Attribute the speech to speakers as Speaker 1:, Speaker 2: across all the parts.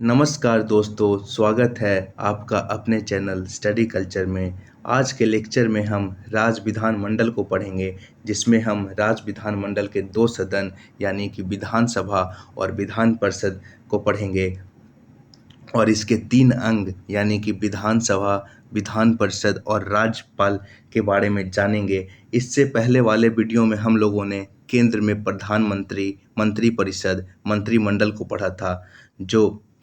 Speaker 1: नमस्कार दोस्तों, स्वागत है आपका अपने चैनल स्टडी कल्चर में। आज के लेक्चर में हम राज्य विधानमंडल को पढ़ेंगे, जिसमें हम राज्य विधानमंडल के दो सदन यानी कि विधानसभा और विधान परिषद को पढ़ेंगे और इसके तीन अंग यानी कि विधानसभा, विधान परिषद और राज्यपाल के बारे में जानेंगे। इससे पहले वाले वीडियो में हम लोगों ने केंद्र में प्रधानमंत्री, मंत्रिपरिषद, मंत्रिमंडल को पढ़ा था।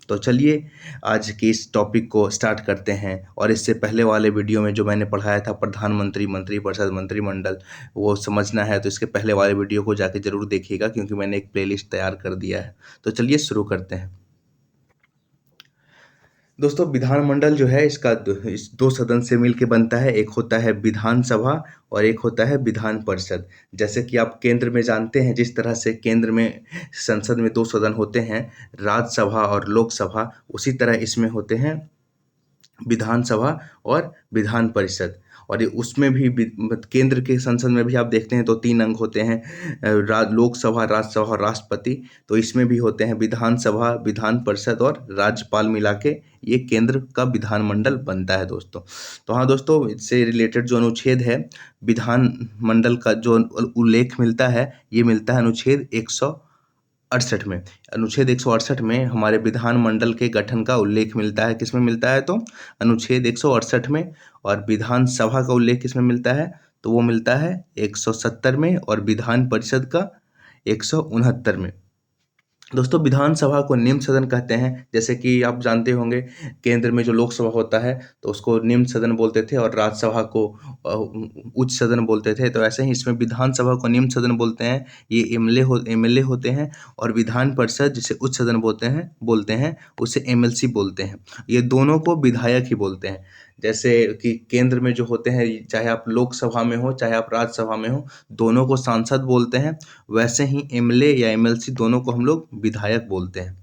Speaker 1: तो चलिए आज के इस टॉपिक को स्टार्ट करते हैं। और इससे पहले वाले वीडियो में जो मैंने पढ़ाया था प्रधानमंत्री, मंत्रिपरिषद, मंत्रिमंडल, वो समझना है तो इसके पहले वाले वीडियो को जाके ज़रूर देखिएगा, क्योंकि मैंने एक प्लेलिस्ट तैयार कर दिया है। तो चलिए शुरू करते हैं। दोस्तों, विधानमंडल जो है इस दो सदन से मिलके बनता है। एक होता है विधानसभा और एक होता है विधान परिषद। जैसे कि आप केंद्र में जानते हैं, जिस तरह से केंद्र में संसद में दो सदन होते हैं, राज्यसभा और लोकसभा, उसी तरह इसमें होते हैं विधानसभा और विधान परिषद। और ये उसमें भी केंद्र के संसद में भी आप देखते हैं तो तीन अंग होते हैं, लोकसभा, राज्यसभा और राष्ट्रपति। तो इसमें भी होते हैं विधानसभा, विधान परिषद और राज्यपाल मिला के ये केंद्र का विधानमंडल बनता है दोस्तों। तो हाँ दोस्तों, इससे रिलेटेड जो अनुच्छेद है विधानमंडल का, जो उल्लेख मिलता है, ये मिलता है अनुच्छेद 168 में। अनुच्छेद 168 में हमारे विधानमंडल के गठन का उल्लेख मिलता है। किसमें मिलता है? तो अनुच्छेद 168 में। और विधानसभा का उल्लेख किसमें मिलता है? तो वो मिलता है 170 में। और विधान परिषद का 169 में। दोस्तों, विधानसभा को निम्न सदन कहते हैं। जैसे कि आप जानते होंगे, केंद्र में जो लोकसभा होता है तो उसको निम्न सदन बोलते थे और राज्यसभा को उच्च सदन बोलते थे। तो ऐसे ही इसमें विधानसभा को निम्न सदन बोलते हैं, ये एमएलए होते हैं। और विधान परिषद, जिसे उच्च सदन बोलते हैं उसे एमएलसी बोलते हैं। ये दोनों को विधायक ही बोलते हैं। जैसे कि केंद्र में जो होते हैं, चाहे आप लोकसभा में हो चाहे आप राज्यसभा में हो, दोनों को सांसद बोलते हैं। वैसे ही एमएलए या एमएलसी दोनों को हम लोग विधायक बोलते हैं।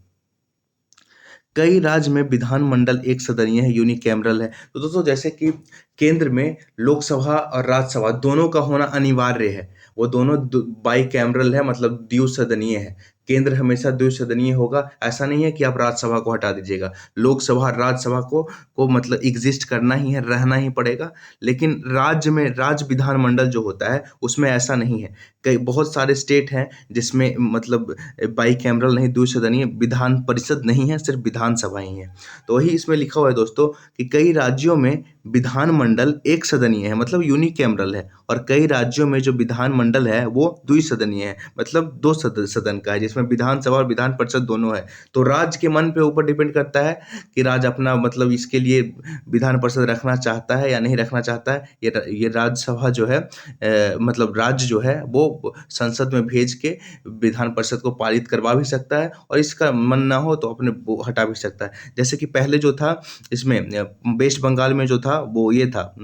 Speaker 1: कई राज्य में विधानमंडल एक सदनीय है, यूनिकैमरल है। तो दोस्तों, जैसे कि केंद्र में लोकसभा और राज्यसभा दोनों का होना अनिवार्य है। वो दोनों बाईकैमरल है, मतलब द्विसदनीय है। केंद्र हमेशा द्विसदनीय होगा। ऐसा नहीं है कि आप राज्यसभा को हटा दीजिएगा। लोकसभा और राज्यसभा को मतलब एग्जिस्ट करना ही है, रहना ही पड़ेगा। लेकिन राज्य में राज्य विधानमंडल जो होता है उसमें ऐसा नहीं है। कई बहुत सारे स्टेट हैं जिसमें मतलब बाईकैमरल नहीं, द्विसदनीय विधान परिषद नहीं है, सिर्फ विधानसभा ही है। तो वही इसमें लिखा हुआ है दोस्तों कि कई राज्यों में विधानमंडल एक सदनीय है, मतलब यूनिकैमरल है। और कई राज्यों में जो विधानमंडल है वो द्विसदनीय है, मतलब दो सदन का है, जिसमें विधानसभा और विधान परिषद दोनों है। तो राज्य के मन पे ऊपर डिपेंड करता है कि राज्य अपना मतलब इसके लिए विधान परिषद रखना चाहता है या नहीं रखना चाहता है। ये राज्यसभा जो है मतलब राज्य जो है वो संसद में भेज के विधान परिषद को पारित करवा भी सकता है, और इसका मन ना हो तो अपने वो हटा भी सकता है। जैसे कि पहले जो था इसमें वेस्ट बंगाल में जो था वो ये था,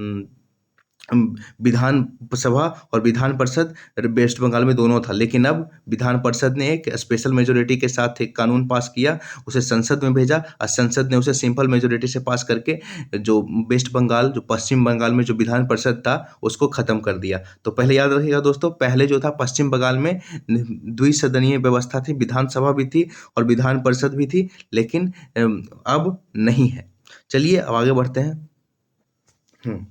Speaker 1: विधान सभा और विधान परिषद वेस्ट बंगाल में दोनों था। लेकिन अब विधान परिषद ने एक स्पेशल मेजोरिटी के साथ एक कानून पास किया, उसे संसद में भेजा और संसद ने उसे सिंपल मेजोरिटी से पास करके जो वेस्ट बंगाल, जो पश्चिम बंगाल में जो विधान परिषद था उसको खत्म कर दिया। तो पहले याद रखिएगा दोस्तों, पहले जो था पश्चिम बंगाल में द्विसदनीय व्यवस्था थी, विधानसभा भी थी और विधान परिषद भी थी, लेकिन अब नहीं है। चलिए अब आगे बढ़ते हैं।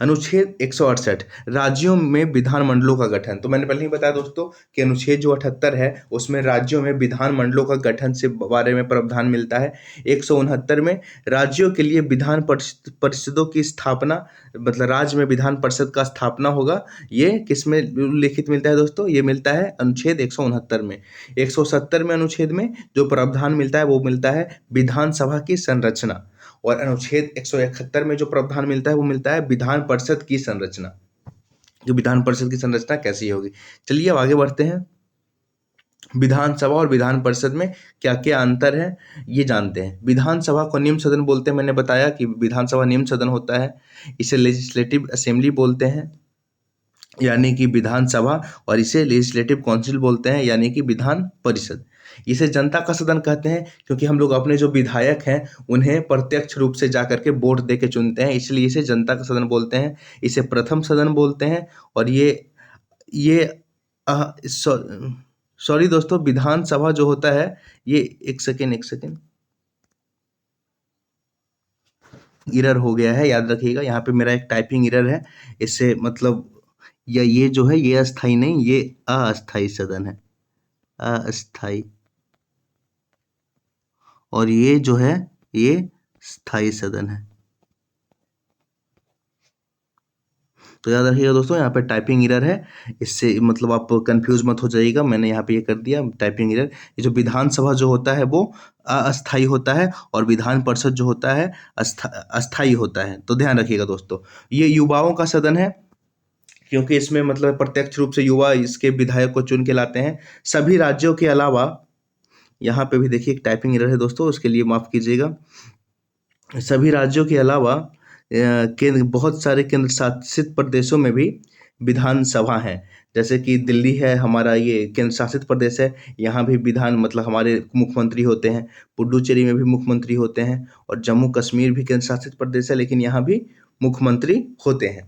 Speaker 1: अनुच्छेद 168, राज्यों में विधानमंडलों का गठन। तो मैंने पहले ही बताया दोस्तों कि अनुच्छेद जो 78 है उसमें राज्यों में विधानमंडलों का गठन से बारे में प्रावधान मिलता है। 169 में राज्यों के लिए विधान परिषदों की स्थापना, मतलब राज्य में विधान परिषद का स्थापना होगा। ये किसमें उल्लेखित मिलता है दोस्तों? ये मिलता है अनुच्छेद 169 में। 170 में अनुच्छेद में जो प्रावधान मिलता है वो मिलता है विधानसभा की संरचना। और अनुच्छेद 171 में जो प्रावधान मिलता है वो मिलता है विधान परिषद की संरचना। जो विधान परिषद की संरचना कैसी होगी, चलिए अब आगे बढ़ते हैं। विधानसभा और विधान परिषद में क्या क्या अंतर है ये जानते हैं। विधानसभा को निम्न सदन बोलते हैं, मैंने बताया कि विधानसभा निम्न सदन होता है। इसे लेजिस्लेटिव असेंबली बोलते हैं यानी कि विधानसभा, और इसे लेजिस्लेटिव काउंसिल बोलते हैं यानी कि विधान परिषद। इसे जनता का सदन कहते हैं क्योंकि हम लोग अपने जो विधायक हैं उन्हें प्रत्यक्ष रूप से जाकर के वोट दे के चुनते हैं, इसलिए इसे जनता का सदन बोलते हैं। इसे प्रथम सदन बोलते हैं। और ये सॉरी दोस्तों, विधानसभा जो होता है ये, एक सेकेंड, एरर हो गया है, याद रखिएगा। यहाँ पे मेरा एक टाइपिंग एरर है, इससे मतलब या ये जो है ये अस्थाई नहीं, ये अस्थाई सदन है, अस्थाई, और ये जो है ये स्थाई सदन है। तो याद रखिएगा दोस्तों, यहाँ पे टाइपिंग एरर है, इससे मतलब आप कंफ्यूज मत हो जाइएगा। मैंने यहाँ पे ये कर दिया टाइपिंग एरर। ये जो विधानसभा जो होता है वो अस्थाई होता है, और विधान परिषद जो होता है अस्थाई होता है। तो ध्यान रखिएगा दोस्तों। ये युवाओं का सदन है, क्योंकि इसमें मतलब प्रत्यक्ष रूप से युवा इसके विधायक को चुन के लाते हैं। सभी राज्यों के अलावा, यहाँ पे भी देखिए एक टाइपिंग एरर है दोस्तों, उसके लिए माफ़ कीजिएगा। सभी राज्यों के अलावा केंद्र, बहुत सारे केंद्र शासित प्रदेशों में भी विधानसभा हैं। जैसे कि दिल्ली है हमारा, ये केंद्र शासित प्रदेश है, यहाँ भी विधान मतलब हमारे मुख्यमंत्री होते हैं। पुडुचेरी में भी मुख्यमंत्री होते हैं, और जम्मू कश्मीर भी केंद्र शासित प्रदेश है, लेकिन यहाँ भी मुख्यमंत्री होते हैं।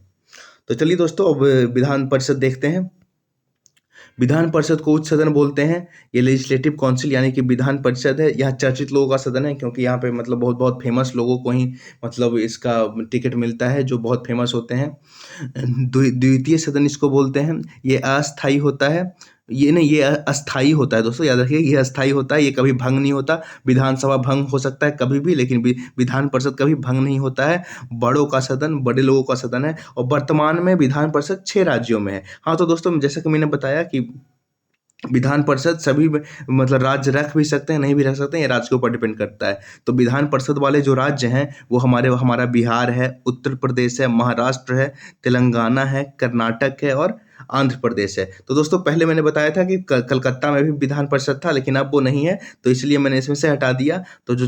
Speaker 1: तो चलिए दोस्तों, अब विधान परिषद देखते हैं। विधान परिषद को उच्च सदन बोलते हैं। ये लेजिस्लेटिव काउंसिल यानी कि विधान परिषद है। यह चर्चित लोगों का सदन है, क्योंकि यहाँ पे मतलब बहुत बहुत फेमस लोगों को ही मतलब इसका टिकट मिलता है, जो बहुत फेमस होते हैं। द्वितीय सदन इसको बोलते हैं। ये अस्थाई होता है, ये नहीं, ये अस्थाई होता है दोस्तों, याद रखिए, ये अस्थाई होता है, ये कभी भंग नहीं होता। विधानसभा भंग हो सकता है कभी भी, लेकिन विधान परिषद कभी भंग नहीं होता है। बड़ों का सदन, बड़े लोगों का सदन है, और वर्तमान में विधान परिषद 6 राज्यों में है। हाँ तो दोस्तों, जैसा कि मैंने बताया कि विधान परिषद सभी मतलब राज्य रख भी सकते हैं, नहीं भी रख सकते हैं, ये राज्य के ऊपर डिपेंड करता है। तो विधान परिषद वाले जो राज्य हैं वो हमारा बिहार है, उत्तर प्रदेश है, महाराष्ट्र है, तेलंगाना है, कर्नाटक है, और आंध्र प्रदेश है। तो दोस्तों, पहले मैंने बताया था कि कलकत्ता में भी विधान परिषद था, लेकिन अब वो नहीं है, तो इसलिए मैंने इसमें से हटा दिया। तो जो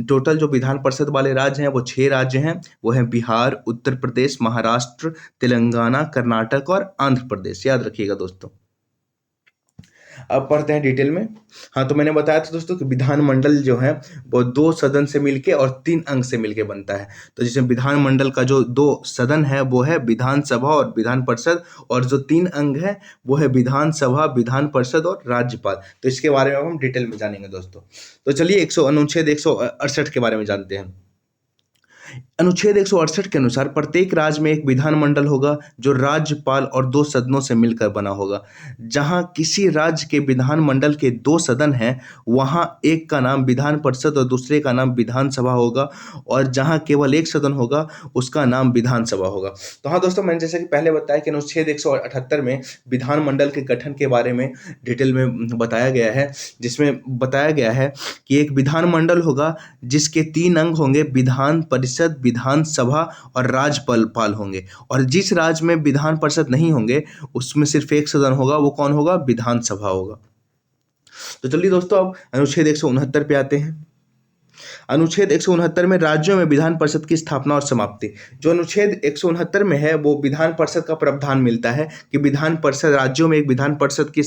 Speaker 1: टोटल जो विधान परिषद वाले राज्य हैं वो 6 राज्य हैं। वो हैं बिहार, उत्तर प्रदेश, महाराष्ट्र, तेलंगाना, कर्नाटक और आंध्र प्रदेश। याद रखिएगा दोस्तों। अब पढ़ते हैं डिटेल में। हाँ, तो मैंने बताया था दोस्तों कि विधानमंडल जो है वो 2 सदन से मिलके और 3 अंग से मिलके बनता है। तो जिसमें विधानमंडल का जो 2 सदन है वो है विधानसभा और विधान परिषद, और जो 3 अंग है वो है विधानसभा, विधान परिषद और राज्यपाल। तो इसके बारे में हम डिटेल में जानेंगे दोस्तों। तो चलिए अनुच्छेद 168 के बारे में जानते हैं। अनुच्छेद 168 के अनुसार प्रत्येक राज्य में एक विधानमंडल होगा, जो राज्यपाल और 2 सदनों से मिलकर बना होगा। जहां किसी राज्य के विधानमंडल के 2 सदन हैं, वहां एक का नाम विधान परिषद और दूसरे का नाम विधानसभा होगा, और जहां केवल एक सदन होगा उसका नाम विधानसभा होगा। तो हाँ दोस्तों, मैंने जैसे कि पहले बताया कि अनुच्छेद 178 में विधानमंडल के गठन के बारे में डिटेल में बताया गया है, जिसमें बताया गया है कि एक विधानमंडल होगा जिसके 3 अंग होंगे, विधान परिषद, विधानसभा और राज्यपाल होंगे। और जिस राज्य में विधान परिषद नहीं होंगे उसमें सिर्फ एक सदन होगा, वो कौन होगा? विधानसभा होगा। तो चलिए दोस्तों, अब अनुच्छेद 169 पे आते हैं। अनुच्छेद 169 में राज्यों में विधान परिषद की स्थापना और समाप्ति। जो अनुच्छेद 169 में है वो विधान परिषद का प्रावधान मिलता है कि विधान परिषद, राज्यों में एक विधान परिषद की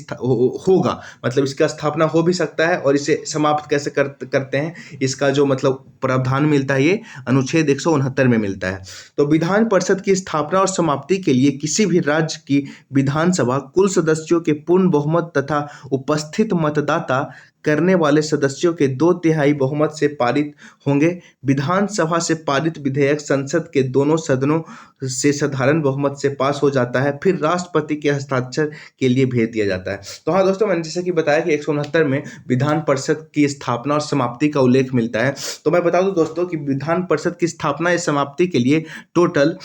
Speaker 1: होगा, मतलब इसका स्थापना हो भी सकता है, और इसे समाप्त कैसे करते हैं इसका जो मतलब प्रावधान मिलता है ये अनुच्छेद 169 में मिलता है। तो विधान परिषद की स्थापना और समाप्ति के लिए किसी भी राज्य की विधानसभा कुल सदस्यों के पूर्ण बहुमत तथा उपस्थित मतदाता करने वाले सदस्यों के 2/3 बहुमत से पारित होंगे। विधानसभा से पारित विधेयक संसद के दोनों सदनों से साधारण बहुमत से पास हो जाता है, फिर राष्ट्रपति के हस्ताक्षर के लिए भेज दिया जाता है। तो हाँ दोस्तों, मैंने जैसे कि बताया कि 169 में विधान परिषद की स्थापना और समाप्ति का उल्लेख मिलता है। तो मैं बता दूं दोस्तों कि विधान परिषद की स्थापना या समाप्ति के लिए टोटल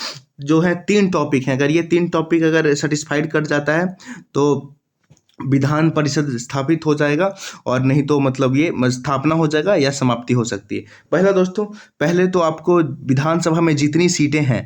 Speaker 1: जो है 3 टॉपिक हैं। अगर ये 3 टॉपिक अगर सेटिस्फाइड कर जाता है तो विधान परिषद स्थापित हो जाएगा, और नहीं तो मतलब ये स्थापना हो जाएगा या समाप्ति हो सकती है। पहला दोस्तों, पहले तो आपको विधानसभा में जितनी सीटें हैं,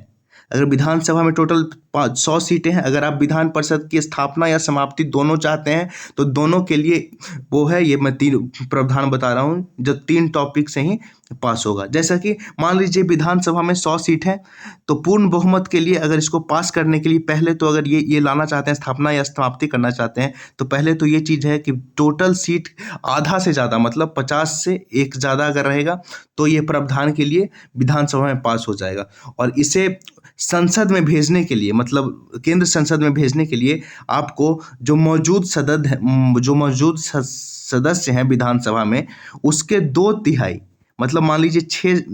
Speaker 1: अगर विधानसभा में टोटल 100 सीटें हैं, अगर आप विधान परिषद की स्थापना या समाप्ति दोनों चाहते हैं तो दोनों के लिए वो है, ये मैं 3 प्रावधान बता रहा हूँ जो 3 टॉपिक से ही पास होगा। जैसा कि मान लीजिए विधानसभा में 100 सीट है, तो पूर्ण बहुमत के लिए अगर इसको पास करने के लिए पहले तो अगर ये लाना चाहते हैं, स्थापना या समाप्ति करना चाहते हैं, तो पहले तो ये चीज़ है कि टोटल सीट आधा से ज़्यादा मतलब 50 से एक ज़्यादा अगर रहेगा तो ये प्रावधान के लिए विधानसभा में पास हो जाएगा। और इसे संसद में भेजने के लिए मतलब केंद्र संसद में भेजने के लिए आपको जो मौजूद सदस्य हैं विधानसभा में, उसके 2/3 मतलब मान लीजिए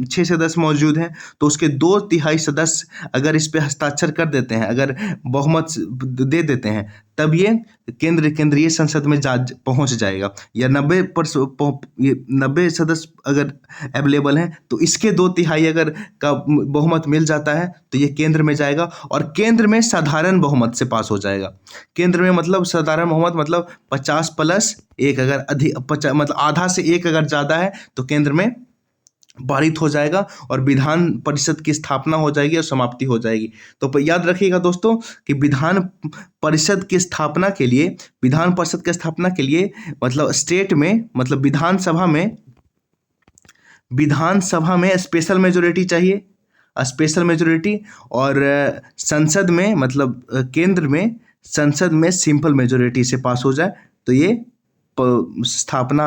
Speaker 1: 6 सदस्य मौजूद हैं, तो उसके 2/3 सदस्य अगर इस पे हस्ताक्षर कर देते हैं, अगर बहुमत दे देते हैं, तब ये केंद्रीय संसद में पहुंच जाएगा। या 90 सदस्य अगर अवेलेबल हैं, तो इसके 2/3 अगर का बहुमत मिल जाता है तो ये केंद्र में जाएगा और केंद्र में साधारण बहुमत से पास हो जाएगा। केंद्र में मतलब साधारण बहुमत मतलब 50+1 अगर अधिक मतलब आधा से एक अगर ज़्यादा है तो केंद्र में पारित हो जाएगा और विधान परिषद की स्थापना हो जाएगी और समाप्ति हो जाएगी। तो याद रखिएगा दोस्तों कि विधान परिषद की स्थापना के लिए मतलब स्टेट में मतलब विधानसभा में स्पेशल मेजोरिटी चाहिए, स्पेशल मेजोरिटी, और संसद में मतलब केंद्र में संसद में सिंपल मेजोरिटी से पास हो जाए तो ये स्थापना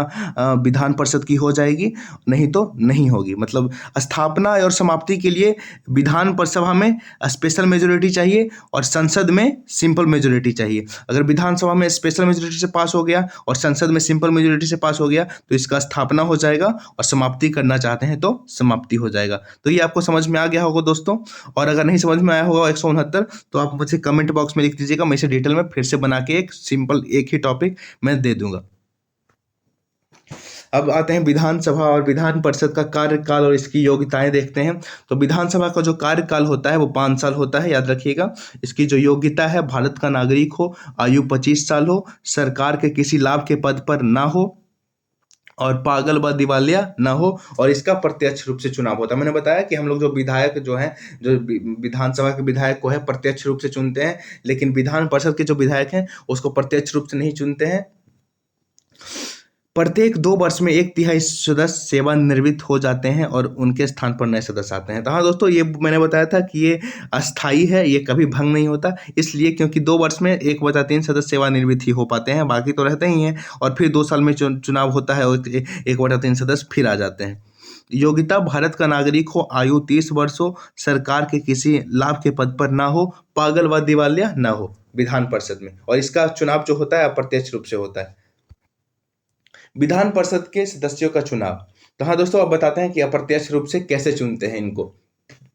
Speaker 1: विधान परिषद की हो जाएगी, नहीं तो नहीं होगी। मतलब स्थापना और समाप्ति के लिए विधान परिसभा में स्पेशल मेजोरिटी चाहिए और संसद में सिंपल मेजोरिटी चाहिए। अगर विधानसभा में स्पेशल मेजोरिटी से पास हो गया और संसद में सिंपल मेजोरिटी से पास हो गया तो इसका स्थापना हो जाएगा और समाप्ति करना चाहते हैं तो समाप्ति हो जाएगा। तो ये आपको समझ में आ गया होगा दोस्तों। और अगर नहीं समझ में आया होगा 169 तो आप मुझे कमेंट बॉक्स में लिख दीजिएगा, मैं इसे डिटेल में फिर से बना के एक ही टॉपिक मैं दे दूंगा। अब आते हैं विधानसभा और विधान परिषद का कार्यकाल और इसकी योग्यताएं देखते हैं। तो विधानसभा का जो कार्यकाल होता है वो 5 साल होता है, याद रखिएगा। इसकी जो योग्यता है, भारत का नागरिक हो, आयु 25 साल हो, सरकार के किसी लाभ के पद पर ना हो और पागल व दिवालिया ना हो, और इसका प्रत्यक्ष रूप से चुनाव होता है। मैंने बताया कि हम लोग जो विधायक जो हैं, जो विधानसभा के विधायक को है प्रत्यक्ष रूप से चुनते हैं, लेकिन विधान परिषद के जो विधायक हैं उसको प्रत्यक्ष रूप से नहीं चुनते हैं। प्रत्येक 2 वर्ष में 1/3 सदस्य सेवानिवृत्त हो जाते हैं और उनके स्थान पर नए सदस्य आते हैं। तो हाँ दोस्तों, ये मैंने बताया था कि ये अस्थाई है, ये कभी भंग नहीं होता, इसलिए क्योंकि 2 वर्ष में 1/3 सदस्य सेवानिवृत्त ही हो पाते हैं, बाकी तो रहते ही हैं। और फिर 2 साल में चुनाव होता है और 1/3 सदस्य फिर आ जाते हैं। योग्यता, भारत का नागरिक हो, आयु 30 वर्ष हो, सरकार के किसी लाभ के पद पर ना हो, पागल व दिवालिया ना हो विधान परिषद में। और इसका चुनाव जो होता है अप्रत्यक्ष रूप से होता है। विधान परिषद के सदस्यों का चुनाव, तो हाँ दोस्तों, अब बताते हैं कि अप्रत्यक्ष रूप से कैसे चुनते हैं इनको,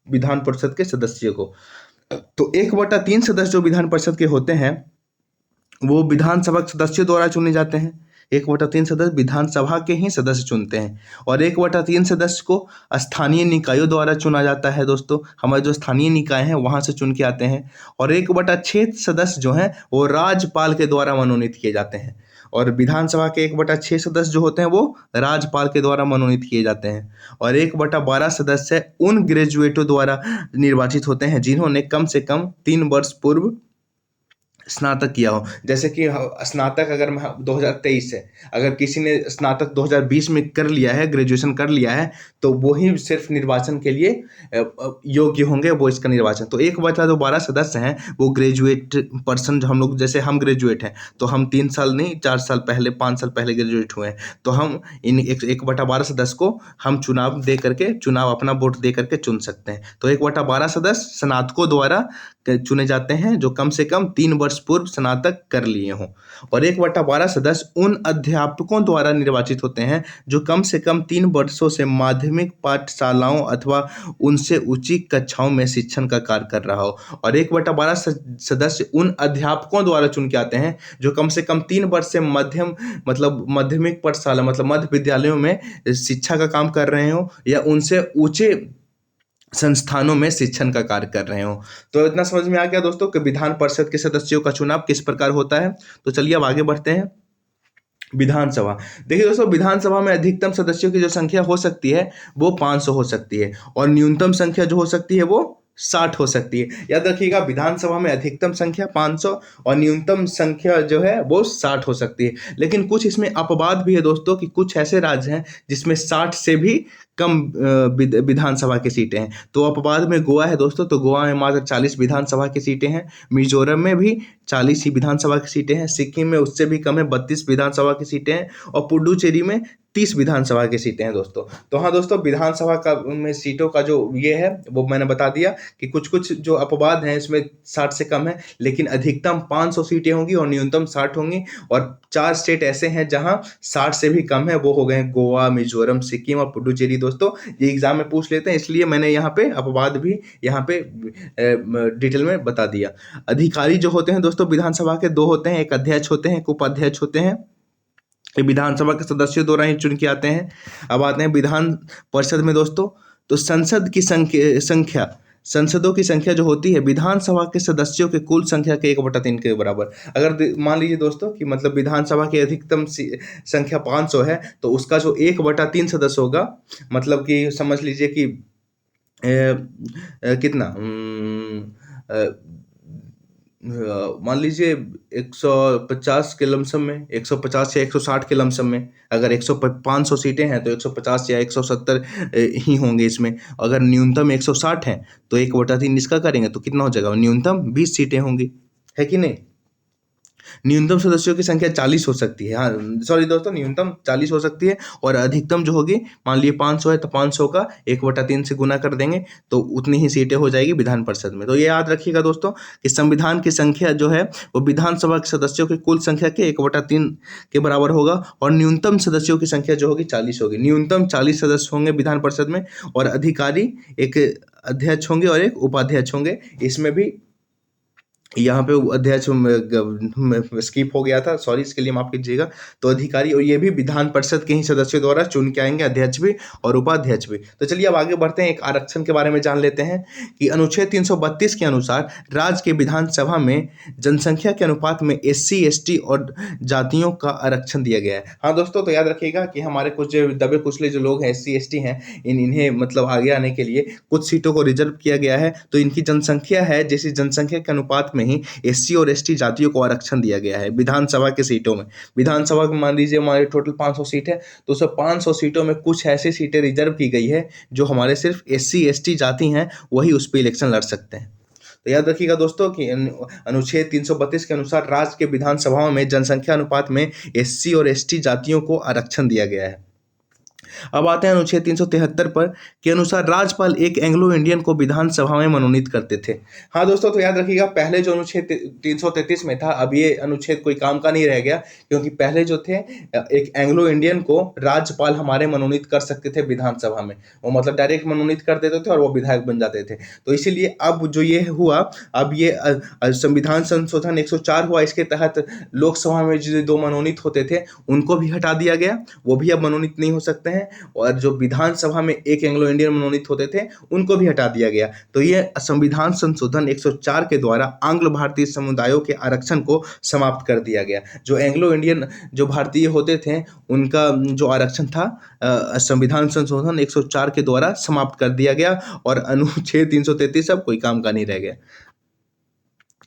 Speaker 1: विधान परिषद के सदस्यों को। तो 1/3 सदस्य जो विधान परिषद के होते हैं वो विधानसभा के सदस्यों द्वारा चुने जाते हैं। 1/3 सदस्य विधानसभा के ही सदस्य चुनते हैं और 1/3 सदस्य को स्थानीय निकायों द्वारा चुना जाता है दोस्तों। हमारे जो स्थानीय निकाय हैं वहां से चुन के आते हैं। और 1/6 सदस्य जो हैं वो राज्यपाल के द्वारा मनोनीत किए जाते हैं। और विधानसभा के 1/6 सदस्य जो होते हैं वो राज्यपाल के द्वारा मनोनीत किए जाते हैं। और 1/12 सदस्य उन ग्रेजुएटों द्वारा निर्वाचित होते हैं जिन्होंने कम से कम 3 वर्ष पूर्व स्नातक किया हो। जैसे कि स्नातक अगर 2023 है, अगर किसी ने स्नातक 2020 में कर लिया है, ग्रेजुएशन कर लिया है, तो वो ही सिर्फ निर्वाचन के लिए योग्य होंगे, वो इसका निर्वाचन। तो 1/12 सदस्य हैं वो ग्रेजुएट पर्सन, जो हम लोग जैसे हम ग्रेजुएट हैं तो हम 3 साल नहीं 4 साल पहले 5 साल पहले ग्रेजुएट हुए हैं, तो हम इन 1/12 सदस्य को हम चुनाव अपना वोट दे करके चुन सकते हैं। तो 1/12 सदस्य स्नातकों द्वारा चुने जाते हैं जो कम से कम 3 वर्ष पूर्व स्नातक कर लिए हों। और 1/12 सदस्य उन अध्यापकों द्वारा निर्वाचित होते हैं जो कम से कम 3 वर्षों से माध्यमिक पाठशालाओं अथवा उनसे ऊंची कक्षाओं में शिक्षण का कार्य कर रहा हो। और 1/12 सदस्य उन अध्यापकों द्वारा चुन के आते हैं जो कम से कम 3 वर्ष से माध्यमिक पाठशाला मतलब मध्य विद्यालयों में शिक्षा का काम कर रहे हो या उनसे ऊंचे संस्थानों में शिक्षण का कार्य कर रहे हो। तो इतना समझ में आ गया दोस्तों कि विधान परिषद के सदस्यों का चुनाव किस प्रकार होता है। तो चलिए अब आगे बढ़ते हैं। विधानसभा, देखिए दोस्तों, विधानसभा में अधिकतम सदस्यों की जो संख्या हो सकती है वो 500 हो सकती है और न्यूनतम संख्या जो हो सकती है वो 60 हो सकती है। याद रखिएगा, विधानसभा में अधिकतम संख्या 500 और न्यूनतम संख्या जो है वो 60 हो सकती है। लेकिन कुछ इसमें अपवाद भी है दोस्तों कि कुछ ऐसे राज्य हैं जिसमें 60 से भी कम विधानसभा की सीटें हैं। तो अपवाद में गोवा है दोस्तों, तो गोवा में मात्र 40 विधानसभा की सीटें हैं। मिजोरम में भी 40 ही विधानसभा की सीटें हैं। सिक्किम में उससे भी कम है, 32 विधानसभा की सीटें हैं। और पुडुचेरी में 30 विधानसभा की सीटें हैं दोस्तों। तो हाँ दोस्तों, विधानसभा का में सीटों का जो ये है वो मैंने बता दिया कि कुछ कुछ जो अपवाद हैं इसमें 60 से कम है, लेकिन अधिकतम 500 सीटें होंगी और न्यूनतम 60 होंगी। और 4 स्टेट ऐसे हैं जहां 60 से भी कम है, वो हो गए गोवा, मिजोरम, सिक्किम और पुडुचेरी दोस्तों। ये एग्जाम में पूछ लेते हैं, इसलिए मैंने यहाँ पे अपवाद भी यहाँ पे डिटेल में बता दिया। अधिकारी जो होते हैं दोस्तों विधानसभा के 2 होते हैं, एक अध्यक्ष होते हैं, एक उपाध्यक्ष होते हैं। ये विधानसभा के सदस्यों द्वारा ही चुन के आते हैं। अब आते हैं विधान परिषद में दोस्तों। तो संसद की संख्या संसदों की संख्या जो होती है विधानसभा के सदस्यों के कुल संख्या के 1/3 के बराबर। अगर मान लीजिए दोस्तों कि मतलब विधानसभा की अधिकतम संख्या 500 है, तो उसका जो 1/3 सदस्य होगा, मतलब कि समझ लीजिए कि कितना मान लीजिए 150 के लमसम में, 150 या 160 के लमसम में। अगर 500 सीटें हैं तो 150 या 170 ही होंगे इसमें। अगर न्यूनतम 160 हैं तो 1/3 इसका करेंगे तो कितना हो जाएगा, न्यूनतम 20 सीटें होंगी, है कि नहीं। न्यूनतम सदस्यों की संख्या 40 हो सकती है, हाँ सॉरी दोस्तों, न्यूनतम 40 हो सकती है। और अधिकतम जो होगी, मान लिए 500 है तो 500 का 1/3 से गुना कर देंगे तो उतनी ही सीटें हो जाएगी विधान परिषद में। तो ये याद रखिएगा दोस्तों कि संविधान की संख्या जो है वो विधानसभा के सदस्यों की कुल संख्या के 1/3 के बराबर होगा। और न्यूनतम सदस्यों की संख्या जो होगी 40 होगी। न्यूनतम 40 सदस्य होंगे विधान परिषद में, और अधिकारी एक अध्यक्ष होंगे और एक उपाध्यक्ष होंगे। इसमें भी यहाँ पे अध्यक्ष स्किप हो गया था, सॉरी, इसके लिए माफ कीजिएगा। तो अधिकारी, और ये भी विधान परिषद के ही सदस्यों द्वारा चुन के आएंगे, अध्यक्ष भी और उपाध्यक्ष भी। तो चलिए अब आगे बढ़ते हैं, एक आरक्षण के बारे में जान लेते हैं कि अनुच्छेद 332 के अनुसार राज्य के विधानसभा में जनसंख्या के अनुपात में SC ST और जातियों का आरक्षण दिया गया है। हाँ दोस्तों, तो याद रखिएगा कि हमारे कुछ दबे कुचले जो लोग हैं SC ST हैं, इन्हें मतलब आगे आने के लिए कुछ सीटों को रिजर्व किया गया है। तो इनकी जनसंख्या है, जैसे जनसंख्या के अनुपात में ही SC और ST जातियों को आरक्षण दिया गया है विधानसभा के सीटों में। विधानसभा में मान लीजिए हमारे टोटल 500 सीट है, तो उस 500 सीटों में कुछ ऐसी सीटें रिजर्व की गई है जो हमारे सिर्फ SC ST जाति हैं, वही उस पर इलेक्शन लड़ सकते हैं। तो याद रखिएगा दोस्तों कि अनुच्छेद 332 के अनुसार राज्य के विधानसभाओं में जनसंख्या अनुपात में SC और ST जातियों को आरक्षण दिया गया है। अब आते हैं अनुच्छेद 373 पर के अनुसार राज्यपाल एक एंग्लो इंडियन को विधानसभा में मनोनीत करते थे। हाँ दोस्तों, तो याद रखिएगा पहले जो अनुच्छेद 333 में था, अब ये अनुच्छेद कोई काम का नहीं रह गया, क्योंकि पहले जो थे एक एंग्लो इंडियन को राज्यपाल हमारे मनोनीत कर सकते थे विधानसभा में। वो मतलब डायरेक्ट मनोनीत कर देते थे और वो विधायक बन जाते थे। तो इसीलिए अब जो ये हुआ, अब ये संविधान संशोधन 104 हुआ, इसके तहत लोकसभा में जो 2 मनोनीत होते थे उनको भी हटा दिया गया, वो भी अब मनोनीत नहीं हो सकते हैं। और जो विधानसभा में एक एंग्लो इंडियन मनोनीत होते थे उनको भी हटा दिया गया। तो ये संविधान संशोधन 104 के द्वारा आंग्ल भारतीय समुदायों के आरक्षण को समाप्त कर दिया गया। जो एंग्लो इंडियन जो भारतीय होते थे उनका जो आरक्षण था संविधान संशोधन 104 के द्वारा समाप्त कर दिया गया, और अनुच्छेद 333 अब कोई काम का नहीं रह गया।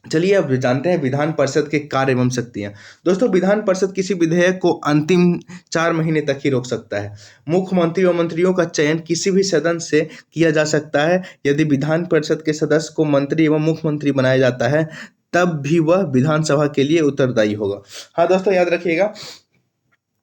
Speaker 1: चलिए अब जानते हैं विधान परिषद के कार्य एवं शक्तियां। दोस्तों, विधान परिषद किसी विधेयक को अंतिम 4 महीने तक ही रोक सकता है। मुख्यमंत्री और मंत्रियों का चयन किसी भी सदन से किया जा सकता है। यदि विधान परिषद के सदस्य को मंत्री एवं मुख्यमंत्री बनाया जाता है तब भी वह विधानसभा के लिए उत्तरदायी होगा। हाँ दोस्तों, याद रखिएगा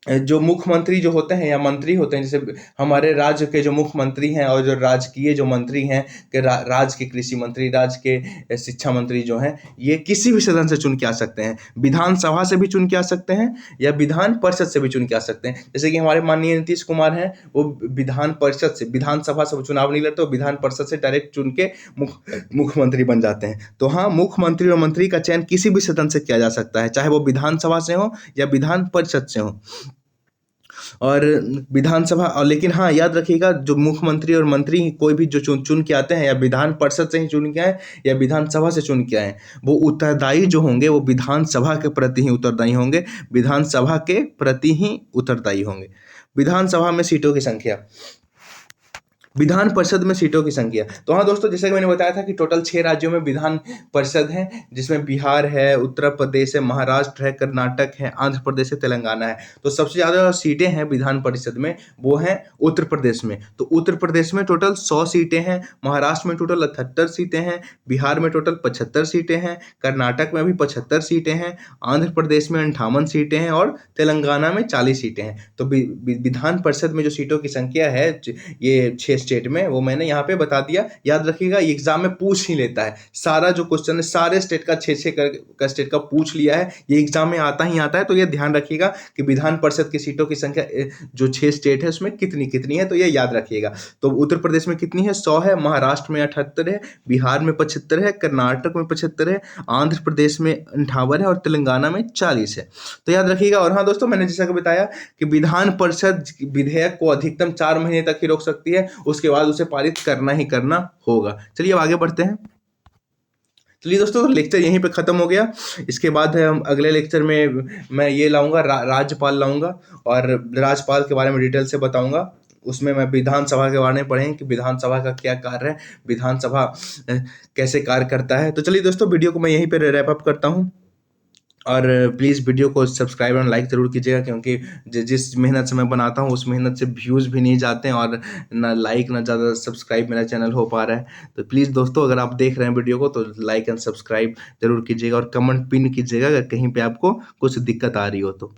Speaker 1: जो मुख्यमंत्री जो होते हैं या मंत्री होते हैं, जैसे हमारे राज्य के जो मुख्यमंत्री हैं और जो राजकीय जो मंत्री हैं कि राज्य के कृषि मंत्री, राज्य के शिक्षा मंत्री जो हैं, ये किसी भी सदन से चुन के आ सकते हैं। विधानसभा से भी चुन के आ सकते हैं या विधान परिषद से भी चुन के आ सकते हैं। जैसे कि हमारे माननीय नीतीश कुमार हैं, वो विधान परिषद से, विधानसभा से चुनाव नहीं लड़ते, वो विधान परिषद से डायरेक्ट चुन के मुख्यमंत्री बन जाते हैं। तो हाँ, मुख्यमंत्री और मंत्री का चयन किसी भी सदन से किया जा सकता है, चाहे वो विधानसभा से हो या विधान परिषद से हो। और विधानसभा, और लेकिन हाँ याद रखिएगा जो मुख्यमंत्री और मंत्री कोई भी जो चुन के आते हैं, या विधान परिषद से ही चुन के आए या विधानसभा से चुन के आए, वो उत्तरदायी जो होंगे वो विधानसभा के प्रति ही उत्तरदायी होंगे, विधानसभा के प्रति ही उत्तरदायी होंगे। विधानसभा में सीटों की संख्या, विधान परिषद में सीटों की संख्या। तो हाँ दोस्तों, जैसा कि मैंने बताया था कि टोटल 6 राज्यों में विधान परिषद है, जिसमें बिहार है, उत्तर प्रदेश है, महाराष्ट्र है, कर्नाटक है, आंध्र प्रदेश है, तेलंगाना है। तो सबसे ज़्यादा सीटें हैं विधान परिषद में, वो हैं उत्तर प्रदेश में। तो उत्तर प्रदेश में टोटल 100 सीटें हैं, महाराष्ट्र में टोटल 78 सीटें हैं, बिहार में टोटल 75 सीटें हैं, कर्नाटक में भी 75 सीटें हैं, आंध्र प्रदेश में 58 सीटें हैं और तेलंगाना में 40 सीटें हैं। तो विधान परिषद में जो सीटों की संख्या है ये 6 स्टेट में, वो मैंने यहाँ पे बता दिया। याद रखिएगा, ये एग्जाम में पूछ ही लेता है, सारा जो क्वेश्चन है सारे स्टेट का 6 का स्टेट का पूछ लिया है, ये एग्जाम में आता ही आता है। तो ये ध्यान रखिएगा कि विधान परिषद की सीटों की संख्या जो 6 स्टेट है उसमें कितनी कितनी है, तो ये याद रखिएगा। तो उत्तर प्रदेश में कितनी है, 100 है, महाराष्ट्र में 78 है, बिहार में 75 है, कर्नाटक में 75 है, आंध्र प्रदेश में 58 है और तेलंगाना में 40 है। तो याद रखिएगा। और हाँ दोस्तों, मैंने जैसा कि बताया कि विधान परिषद विधेयक को अधिकतम 4 महीने तक ही रोक सकती है, उसके बाद उसे पारित करना ही करना होगा। चलिए अब आगे बढ़ते हैं। चलिए दोस्तों, लेक्चर यहीं पे ख़त्म हो गया। इसके बाद हम अगले लेक्चर में मैं ये लाऊंगा, राज्यपाल लाऊंगा और राज्यपाल के बारे में डिटेल से बताऊंगा। उसमें मैं विधानसभा के बारे में पढ़ेंगे कि विधानसभा का क्या कार्य है, विधानसभा कैसे कार्य करता है। तो चलिए दोस्तों, वीडियो को मैं यहीं पे रैप अप करता हूँ। और प्लीज़ वीडियो को सब्सक्राइब और लाइक ज़रूर कीजिएगा, क्योंकि जिस मेहनत से मैं बनाता हूँ उस मेहनत से व्यूज़ भी नहीं जाते हैं और ना लाइक ना ज़्यादा सब्सक्राइब मेरा चैनल हो पा रहा है। तो प्लीज़ दोस्तों, अगर आप देख रहे हैं वीडियो को तो लाइक एंड सब्सक्राइब ज़रूर कीजिएगा और कमेंट पिन कीजिएगा अगर कहीं पे आपको कुछ दिक्कत आ रही हो तो।